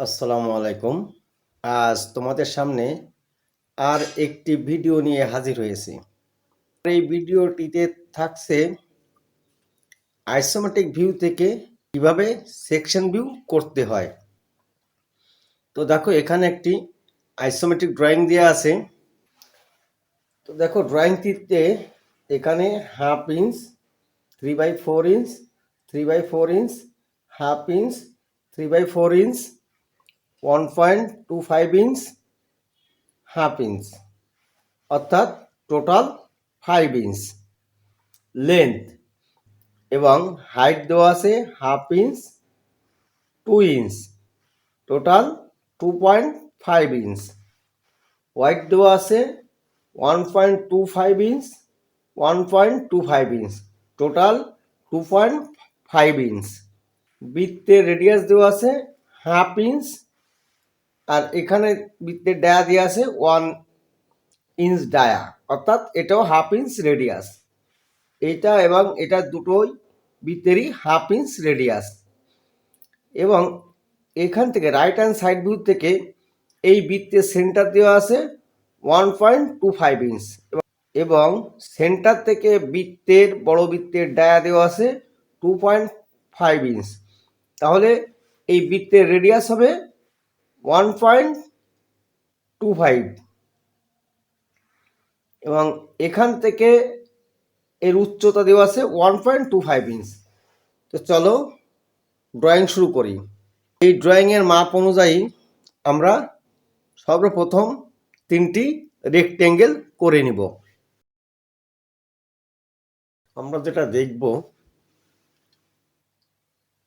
আসসালামু আলাইকুম। আজ তোমাদের সামনে আর একটি ভিডিও নিয়ে হাজির হয়েছি। এই ভিডিওটিতে থাকছে আইসোমেট্রিক ভিউ থেকে কিভাবে সেকশন ভিউ করতে হয়। তো দেখো এখানে একটি আইসোমেট্রিক ড্রয়িং দেওয়া আছে। তো দেখো ড্রয়িংটিতে এখানে half inch, 3/4 inch, 3/4 inch, half inch, 3/4 inch, 1.25 inch, half inch, অর্থাৎ টোটাল 5 ইঞ্চ লেন্থ এবং হাইট দেওয়া আছে half inch, 2 inch, total 2.5 inch. Wide দেওয়া আছে 1.25 ইঞ্চ, 1.25 ইঞ্চ, টোটাল 2.5 ইঞ্চ। বৃত্তের রেডিয়াস দেওয়া আছে হাফ ইঞ্চ, আর এখানে বৃত্তের ডায়া দেওয়া আছে 1 ইঞ্চ ডায়া, অর্থাৎ এটাও হাফ ইঞ্চ রেডিয়াস। এইটা এবং এটা দুটোই বৃত্তেরই হাফ ইঞ্চ রেডিয়াস। এবং এখান থেকে রাইট হ্যান্ড সাইড ভিউ থেকে এই বৃত্তের সেন্টার দেওয়া আছে 1.25 ইঞ্চ এবং সেন্টার থেকে বড় বৃত্তের ডায়া দেওয়া আছে 2.5 ইঞ্চ। তাহলে এই বৃত্তের রেডিয়াস হবে 1.25 এবং এখান থেকে এর উচ্চতা দেওয়া আছে 1.25 ইঞ্চ। তো চলো ড্রয়িং শুরু করি। এই ড্রয়িংয়ের মাপ অনুযায়ী আমরা সর্বপ্রথম 3টি রেক্টেঙ্গেল করে নিব। আমরা যেটা দেখব,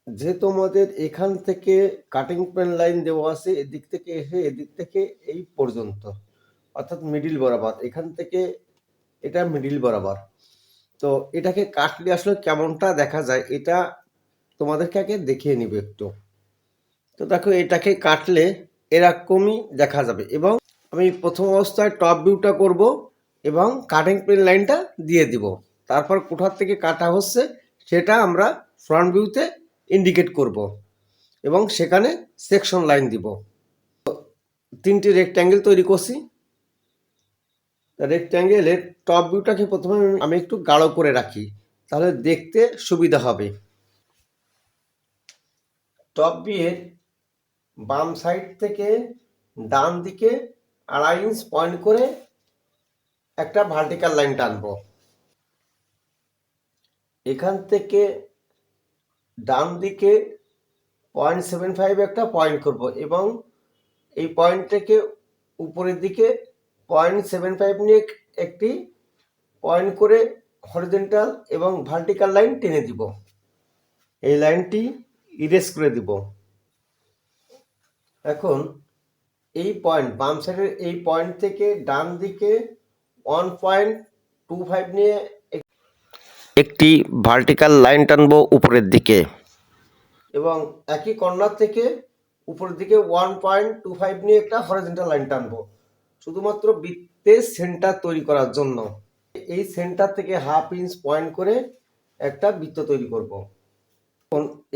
যেহেতু আমাদের এখান থেকে কাটিং প্লেন লাইন দেওয়া আছে এদিক থেকে এসে এদিক থেকে এই পর্যন্ত, অর্থাৎ মিডিল বরাবর, এখান থেকে এটা মিডিল বরাবর। তো এটাকে কাটলে আসলে কেমনটা দেখা যায় এটা তোমাদেরকে আগে দেখিয়ে নিব একটু। তো দেখো এটাকে কাটলে এরকমই দেখা যাবে এবং আমি প্রথম অবস্থায় টপ ভিউটা করব এবং কাটিং প্লেন লাইনটা দিয়ে দিব। তারপর কোথার থেকে কাটা হচ্ছে সেটা আমরা ফ্রন্ট ভিউতে ইন্ডিকেট করব এবং সেখানে সেকশন লাইন দিব। 3টি রেক্ট্যাঙ্গেল তৈরি করছি। রেক্ট্যাঙ্গেলের টপ ভিউটাকে প্রথমে আমি একটু গাঢ় করে রাখি, তাহলে দেখতে সুবিধা হবে। টপ ভিউয়ের বাম সাইড থেকে ডান দিকে 2.5 ইঞ্চ পয়েন্ট করে একটা ভার্টিক্যাল লাইন টানবো। এখান থেকে ডান দিকে 0.75 একটা পয়েন্ট করব এবং এই পয়েন্ট থেকে উপরের দিকে 0.75 নিয়ে একটি পয়েন্ট করে হরিজন্টাল এবং ভার্টিক্যাল লাইন টেনে দিব। এই লাইনটি ইরেজ করে দিব। এখন এই পয়েন্ট বাম সাইডের এই পয়েন্ট থেকে ডান দিকে 1.25 নিয়ে একটি ভার্টিক্যাল লাইন টানবো উপরের দিকে এবং একই কর্নার থেকে উপরের দিকে 1.25 নিয়ে একটা হরিজন্টাল লাইন টানবো, শুধুমাত্র বৃত্তের সেন্টার তৈরি করার জন্য। এই সেন্টার থেকে হাফ ইঞ্চ পয়েন্ট করে একটা বৃত্ত তৈরি করব।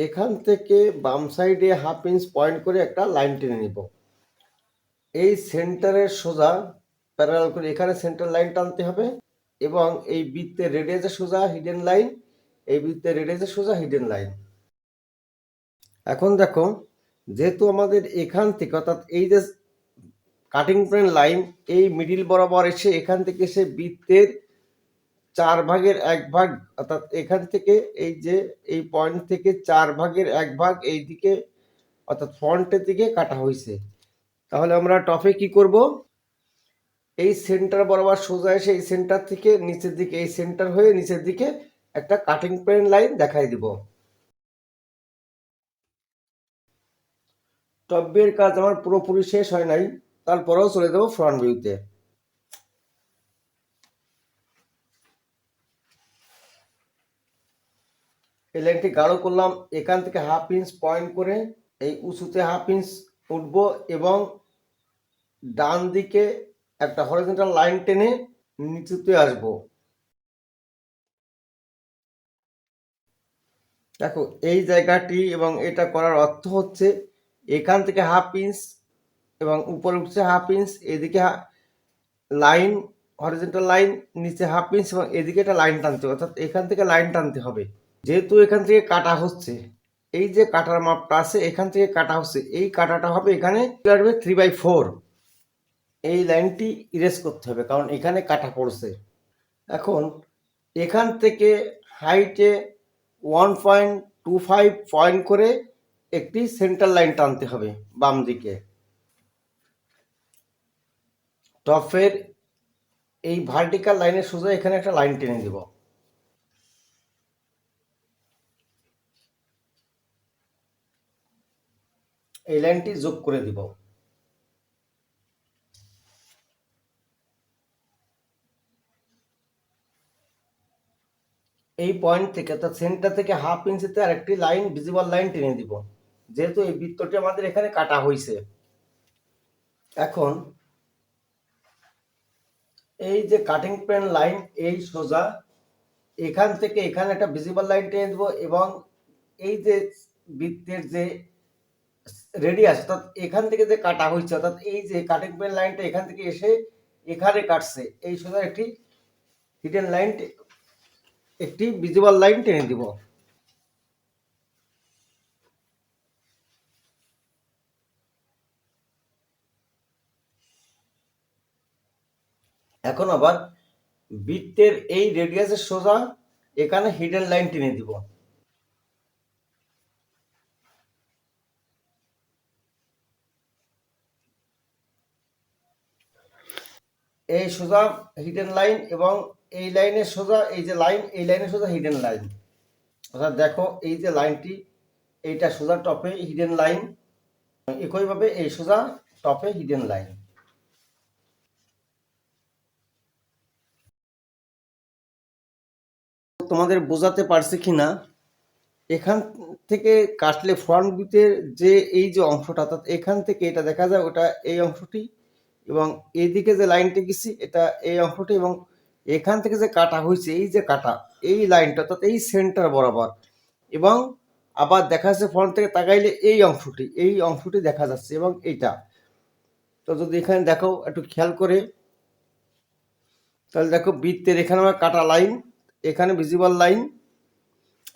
এখান থেকে বাম সাইডে হাফ ইঞ্চ পয়েন্ট করে একটা লাইন টেনে নিব। এই সেন্টারের সোজা প্যারালাল করে এখানে সেন্টার লাইন টানতে হবে এবং এই বৃত্তের রেডিয়াসের সোজা হিডেন লাইন, এই বৃত্তের রেডিয়াসের সোজা হিডেন লাইন। এখন দেখো, যেহেতু আমাদের এখান থেকে অর্থাৎ এই যে কাটিং প্লেন লাইন এই মিডিল বরাবর এসে এখান থেকে এসে বৃত্তের 1/4 অর্থাৎ এখান থেকে এই যে এই পয়েন্ট থেকে 1/4 এই দিকে অর্থাৎ ফ্রন্টের দিকে কাটা হয়েছে। তাহলে আমরা টপে কি করব, এই সেন্টার বরাবর সোজা এসে এই সেন্টার থেকে নিচের দিকে, এই সেন্টার হয়ে নিচের দিকে একটা কাটিং প্লেন লাইন দেখাই দিব। টপ ভিউয়ের কাজ আমার পুরোপুরি শেষ হয় নাই, তারপরেও চলে যাব ফ্রন্ট ভিউতে। এই লাইনটি গাঢ় করলাম, এখান থেকে হাফ ইঞ্চ পয়েন্ট করে এই উঁচুতে হাফ ইঞ্চ উঠবো এবং ডান দিকে একটা হরিজন্টাল লাইন টেনে নিচুতে আসব। দেখো এই জায়গাটি এবং এটা করার অর্থ হচ্ছে এখান থেকে হাফ ইঞ্চ এবং উপরে উঠছে হাফ ইঞ্চ, এদিকে লাইন হরিজন্টাল লাইন, নিচে হাফ ইঞ্চ এবং এদিকে একটা লাইন টানতে হবে, অর্থাৎ এখান থেকে লাইন টানতে হবে। যেহেতু এখান থেকে কাটা হচ্ছে, এই যে কাটার মাপটা আছে এখান থেকে কাটা হচ্ছে, এই কাটাটা হবে এখানে 3/4। এই লাইনটি ইরেজ করতে হবে কারণ এখানে কাটা পড়ছে। এখন এখান থেকে হাইটে 1.25 পয়েন্ট করে একটি সেন্টার লাইন টানতে হবে বাম দিকে। টপের এই ভার্টিক্যাল লাইনের সোজা এখানে একটা লাইন টেনে দিব। এই লাইনটি যোগ করে দিব। এই পয়েন্ট থেকে অর্থাৎ সেন্টার থেকে হাফ ইঞ্চিতে আরেকটি লাইন ভিজিবল লাইন টেনে দিব, যেহেতু এই বৃত্তটি আমাদের এখানে কাটা হয়েছে। এখন এই যে কাটিং প্লেন লাইন এই সোজা এখান থেকে এখানে একটা ভিজিবল লাইন টেনে দেবো এবং এই যে বৃত্তের যে রেডিয়াস অর্থাৎ এখান থেকে যে কাটা হয়েছে অর্থাৎ এই যে কাটিং প্লেন লাইনটা এখান থেকে এসে এখানে কাটছে, এই সোজা একটি হিডেন লাইন, একটি ভিজিবল লাইন টেনে দিব। এখন আবার বৃত্তের এই রেডিয়াসের সোজা এখানে হিডেন লাইন টেনে দিব। এই সোজা হিডেন লাইন এবং এই লাইনের সোজা এই যে লাইন, এই লাইনের সোজা হিডেন লাইন, অর্থাৎ দেখো এই যে লাইনটি এইটা সোজা টপে হিডেন লাইন, একইভাবে এই সোজা টপে হিডেন লাইন। তোমাদের বোঝাতে পারছি কিনা, এখান থেকে কাটলে ফ্রন্ট ভিউতে যে এই যে অংশটা অর্থাৎ এখান থেকে এটা দেখা যায় ওটা এই অংশটি এবং এইদিকে যে লাইনটি গেছি এটা এই অংশটি এবং এখান থেকে যে কাটা হয়েছে এই যে কাটা এই লাইনটা অর্থাৎ এই সেন্টার বরাবর, এবং আবার দেখা যাচ্ছে ফ্রন্ট থেকে তাকাইলে এই অংশটি দেখা যাচ্ছে এবং এইটা। তো যদি এখানে দেখো একটু খেয়াল করে তাহলে দেখো বৃত্তের এখানে আমার কাটা লাইন, এখানে ভিজিবল লাইন,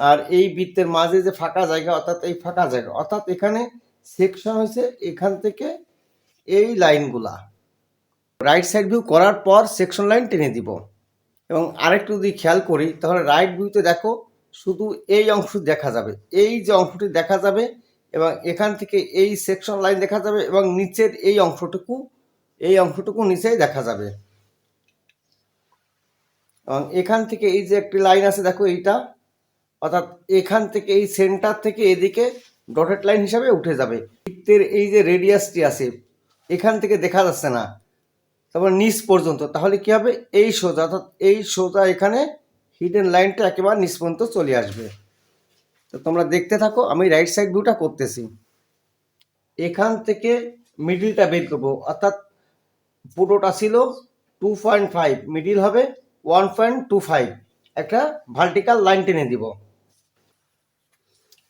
আর এই বৃত্তের মাঝে যে ফাঁকা জায়গা অর্থাৎ এই ফাঁকা জায়গা অর্থাৎ এখানে সেকশন হয়েছে এখান থেকে এই লাইনগুলা। রাইট সাইড ভিউ করার পর সেকশন লাইন টেনে দিব এবং আরেকটু যদি খেয়াল করি তাহলে রাইট ভিউতে দেখো শুধু এই অংশ দেখা যাবে, এই যে অংশটি দেখা যাবে এবং এখান থেকে এই সেকশন লাইন দেখা যাবে এবং নিচের এই অংশটুকু নিচেই দেখা যাবে এবং এখান থেকে এই যে একটি লাইন আছে দেখো এইটা, অর্থাৎ এখান থেকে এই সেন্টার থেকে এদিকে ডটেড লাইন হিসাবে উঠে যাবে। বৃত্তের এই যে রেডিয়াসটি আছে এখান থেকে দেখা যাচ্ছে না, তারপর নিচ পর্যন্ত, তাহলে কি হবে এই সোজা অর্থাৎ এই সোজা এখানে হিডেন লাইনটা একেবারে নিচ পর্যন্ত চলে আসবে। তো তোমরা দেখতে থাকো, আমি রাইট সাইড ভিউটা করতেছি। এখান থেকে মিডিলটা বের করবো, অর্থাৎ পুরোটা ছিল 2.5, মিডিল হবে 1.25, একটা ভার্টিক্যাল লাইন টেনে দিব।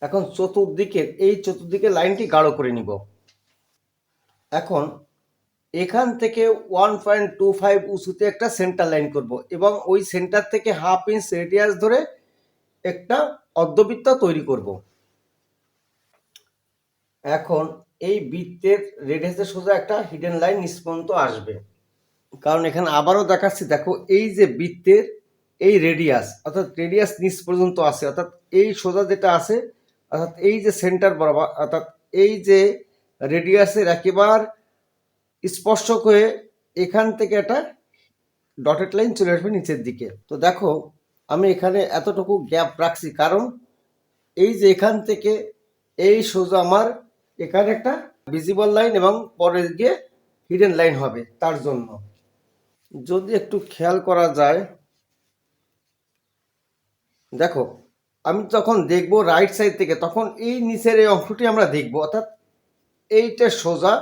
এখন চতুর্দিকে লাইনটি গাঢ় করে নিব। এখন এখান থেকে 1.25 উঁচুতে একটা সেন্টার লাইন করব এবং ওই সেন্টার থেকে হাফ ইঞ্চ রেডিয়াস ধরে একটা অর্ধবৃত্ত তৈরি করব। এখন এই বৃত্তের রেডিয়াসের সোজা একটা হিডেন লাইন নিচ পর্যন্ত আসবে, কারণ এখানে আবারও দেখাচ্ছি দেখো এই যে বৃত্তের এই রেডিয়াস অর্থাৎ রেডিয়াস নিচ পর্যন্ত আছে, অর্থাৎ এই সোজা যেটা আছে অর্থাৎ এই যে সেন্টার বরাবর অর্থাৎ এই যে রেডিয়াসের একেবারে স্পর্শক হয়ে এখান থেকে একটা ডটেড লাইন চলে আসবে নিচের দিকে। তো দেখো আমি এখানে এতটুকু গ্যাপ রাখছি কারণ এই যে এখান থেকে এই সোজা আমার এখানে একটা ভিজিবল লাইন এবং পরে গিয়ে হিডেন লাইন হবে তার জন্য। যদি একটু খেয়াল করা যায় দেখো আমি যখন দেখব রাইট সাইড থেকে তখন এই নিচের এই অংশটি আমরা দেখব, অর্থাৎ এইটা সোজা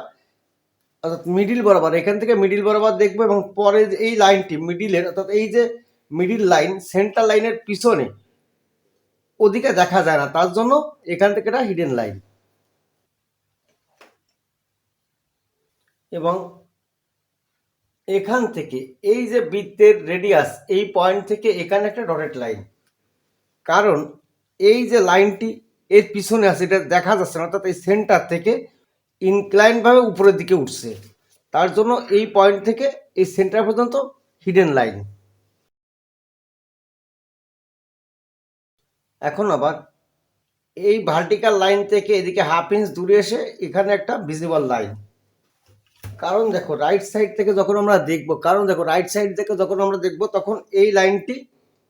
অর্থাৎ মিডিল বরাবর, এখান থেকে মিডিল বরাবর দেখবো এবং পরে এই লাইনটি মিডিলের অর্থাৎ এই যে মিডিল লাইন সেন্টার লাইনের পিছনে ওদিকে দেখা যায় না, তার জন্য এখান থেকে এটা হিডেন লাইন। এবং এখান থেকে এই যে বৃত্তের রেডিয়াস, এই পয়েন্ট থেকে এখানে একটা ডটেড লাইন, কারণ এই যে লাইনটি এর পিছনে আছে এটা দেখা যাচ্ছে না, অর্থাৎ এই সেন্টার থেকে ইনক্লাইন ভাবে উপরের দিকে উঠছে, তার জন্য এই পয়েন্ট থেকে এই সেন্টার পর্যন্ত হিডেন লাইন। এখন আবার এই ভার্টিক্যাল লাইন থেকে এদিকে হাফ ইঞ্চ দূরে এসে এখানে একটা ভিজিবল লাইন, কারণ দেখো রাইট সাইড থেকে যখন আমরা দেখব তখন এই লাইনটি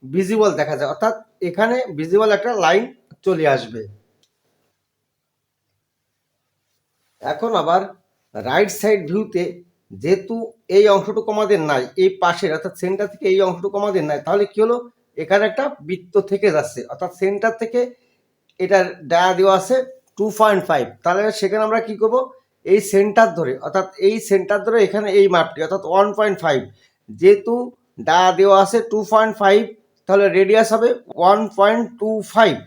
ভিজিবল দেখা যায়, অর্থাৎ এখানে ভিজিবল একটা লাইন চলে আসবে। এখন আবার রাইট সাইড ভিউতে যেহেতু এই অংশটুকু আমাদের নাই, এই পাশের অর্থাৎ সেন্টার থেকে এই অংশটুকু আমাদের নাই, তাহলে কি হলো, এখানে একটা বৃত্ত থেকে যাচ্ছে, অর্থাৎ সেন্টার থেকে এটার ডায়া দেওয়া আছে 2.5, তাহলে সেখানে আমরা কি করব, এই সেন্টার ধরে অর্থাৎ এই সেন্টার ধরে এখানে এই মাপটি অর্থাৎ 1.5, যেহেতু ডায়া দেওয়া আছে 2.5, তাহলে রেডিয়াস হবে 1.25,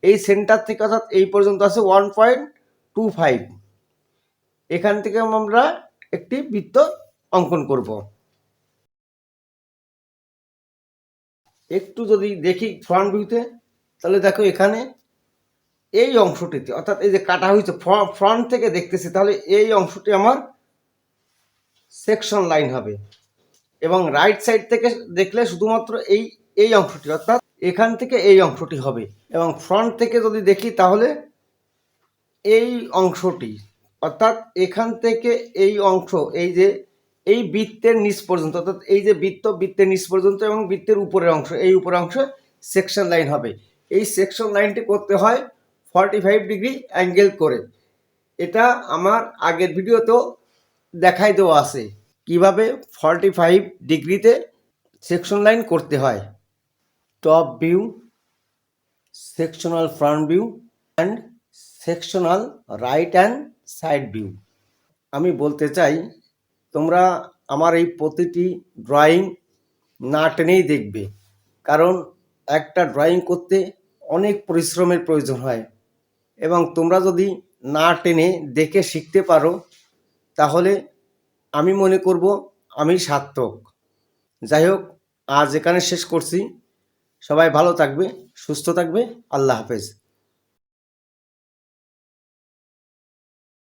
এই সেন্টার থেকে অর্থাৎ এই পর্যন্ত আছে 1.25, এখান থেকে আমরা একটি বৃত্ত অঙ্কন করব। একটু যদি দেখি ফ্রন্ট ভিউতে, তাহলে দেখো এখানে এই অংশটিতে অর্থাৎ এই যে কাটা হয়েছে ফ্রন্ট থেকে দেখতেছি, তাহলে এই অংশটি আমার সেকশন লাইন হবে, এবং রাইট সাইড থেকে দেখলে শুধুমাত্র এই এই অংশটি অর্থাৎ এখান থেকে এই অংশটি হবে, এবং ফ্রন্ট থেকে যদি দেখি তাহলে এই অংশটি অর্থাৎ এখান থেকে এই অংশ, এই যে এই বৃত্তের নিচ পর্যন্ত অর্থাৎ এই যে বৃত্তের নিচ পর্যন্ত এবং বৃত্তের উপরের অংশ, এই উপরের অংশ সেকশন লাইন হবে। এই সেকশন লাইনটি করতে হয় 45 ডিগ্রি অ্যাঙ্গেল করে। এটা আমার আগের ভিডিওতেও দেখাই দেওয়া আছে কিভাবে 45 ডিগ্রিতে সেকশন লাইন করতে হয়। Top view, sectional front view and sectional right and side view. আমি বলতে চাই তোমরা আমার এই প্রতিটি ড্রয়িং না টেনেই দেখবে, কারণ একটা ড্রয়িং করতে অনেক পরিশ্রমের প্রয়োজন হয়, এবং তোমরা যদি না টেনে দেখে শিখতে পারো তাহলে আমি মনে করব আমি সার্থক। যাই হোক, আজ এখানে শেষ করছি। সবাই ভালো থাকবে, সুস্থ থাকবে। আল্লাহ হাফেজ।